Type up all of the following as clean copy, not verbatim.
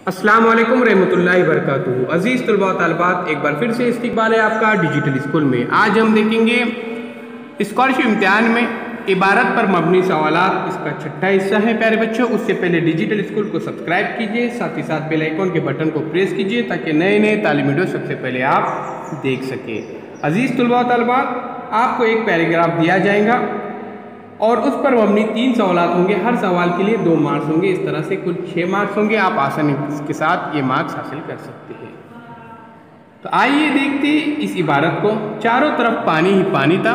अस्सलाम वालेकुम रहमतुल्लाहि वबरकातुहू। अज़ीज़ तलबा व तालिबात, एक बार फिर से इस्तकबाल है आपका डिजिटल स्कूल में। आज हम देखेंगे स्कॉलरशिप इम्तिहान में इबारत पर मबनी सवालात, इसका छठा हिस्सा है प्यारे बच्चों। उससे पहले डिजिटल स्कूल को सब्सक्राइब कीजिए, साथ ही साथ बेल आइकॉन के बटन को प्रेस कीजिए ताकि नए नए तालीमी वीडियो सबसे पहले आप देख सकें। अज़ीज़ तलबा व तालिबात, आपको एक पैराग्राफ दिया जाएगा और उस पर मबनी 3 सवालात होंगे। हर सवाल के लिए 2 मार्क्स होंगे। इस तरह से कुल 6 मार्क्स होंगे। आप आसानी के साथ ये मार्क्स हासिल कर सकते हैं। तो आइए देखते हैं इस इबारत को। चारों तरफ पानी ही पानी था।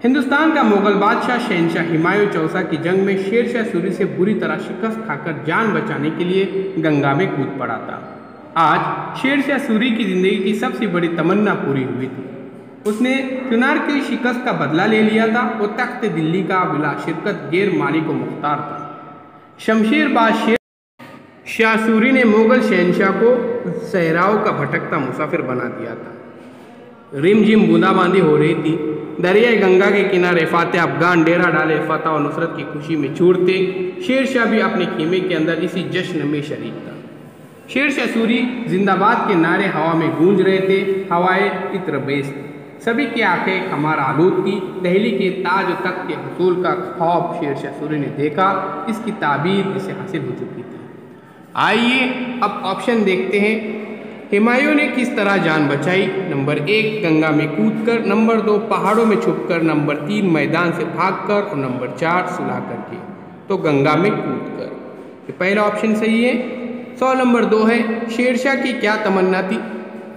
हिंदुस्तान का मुगल बादशाह शहनशाह हुमायूं चौसा की जंग में शेरशाह सूरी से बुरी तरह शिकस्त खाकर जान बचाने के लिए गंगा में कूद पड़ा था। आज शेरशाह सूरी की जिंदगी की सबसे बड़ी तमन्ना पूरी हुई थी। उसने चुनार की शिकस्त का बदला ले लिया था। वो तख्त दिल्ली का बिला शिरकत गैर मालिक व मुख्तार था। शमशेरबाज शेर शाह सूरी ने मुगल शहनशाह को सहराओं का भटकता मुसाफिर बना दिया था। रिमझिम बूंदाबांदी हो रही थी। दरियाई गंगा के किनारे फातेह अफगान डेरा डाले फतह और नुसरत की खुशी में छूटते। शेरशाह भी अपने खीमे के अंदर इसी जश्न में शरीक था। शेरशाह सूरी जिंदाबाद के नारे हवा में गूंज रहे थे। हवाएं इत्रबेज थी। सभी की आंखें हमारा आलूद थी। दिल्ली के ताज तख्त के हुसूल का ख्वाब शेरशाह सूरी ने देखा। इसकी ताबीर इसे हासिल हो चुकी थी। आइए अब ऑप्शन देखते हैं। हुमायूं ने किस तरह जान बचाई? नंबर 1 गंगा में कूदकर, नंबर 2 पहाड़ों में छुपकर, नंबर 3 मैदान से भागकर और नंबर 4 सुलह करके। तो गंगा में कूदकर, ये पहला ऑप्शन सही है। सवाल नंबर 2 है, शेरशाह की क्या तमन्ना थी?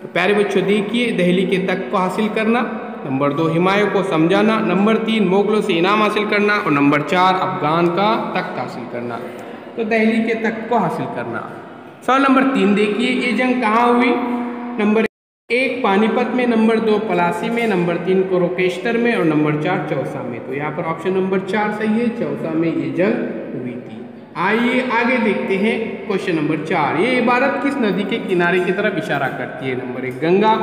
तो प्यारे बच्चों देखिए, दिल्ली के तख्त को हासिल करना। नंबर 2 हुमायूं को समझाना। नंबर 3 मुगलों से इनाम हासिल करना और नंबर 4 अफगान का तख्त हासिल करना। तो दिल्ली के तख्त को हासिल करना। सवाल नंबर 3 देखिए, ये जंग कहाँ हुई? नंबर 1 पानीपत में, नंबर 2 पलासी में, नंबर 3 कुरुक्षेत्र में और नंबर 4 चौसा में। तो यहाँ पर ऑप्शन नंबर 4 सही है। चौसा में ये जंग हुई थी। आइए आगे देखते हैं क्वेश्चन नंबर 4। ये इबारत किस नदी के किनारे की तरफ इशारा करती है? Number 1 Ganga,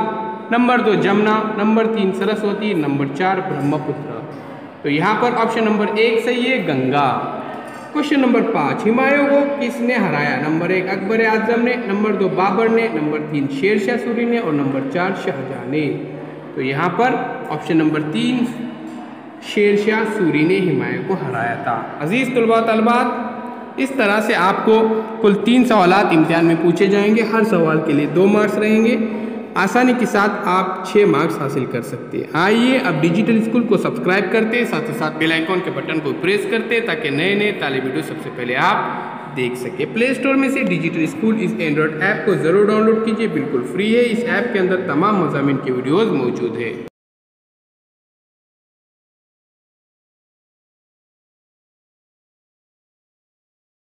number 2 Jamuna, number 3 Saraswati, number 4 Brahmaputra. तो यहाँ पर ऑप्शन नंबर 1 सही है, गंगा। क्वेश्चन नंबर 5, हुमायूं को किसने हराया? नंबर 1 अकबर आजम ने, नंबर 2 बाबर ने, नंबर 3 शेरशाह सूरी ने और नंबर 4 शाहजहां ने। तो यहाँ पर ऑप्शन नंबर 3 शेरशाह सूरी ने हुमायूं को हराया था। अजीज तलबा तलबात, इस तरह से आपको कुल 3 सवालात इम्तिहान में पूछे जाएंगे। हर सवाल के लिए 2 मार्क्स रहेंगे। आसानी के साथ आप 6 मार्क्स हासिल कर सकते हैं। आइए अब डिजिटल स्कूल को सब्सक्राइब करते, साथ ही साथ बेल आइकॉन के बटन को प्रेस करते ताकि नए नए तालीमी वीडियो सबसे पहले आप देख सके। प्ले स्टोर में से डिजिटल स्कूल इस एंड्रॉयड ऐप को ज़रूर डाउनलोड कीजिए, बिल्कुल फ्री है। इस ऐप के अंदर तमाम मज़ामीन की वीडियोज़ मौजूद है।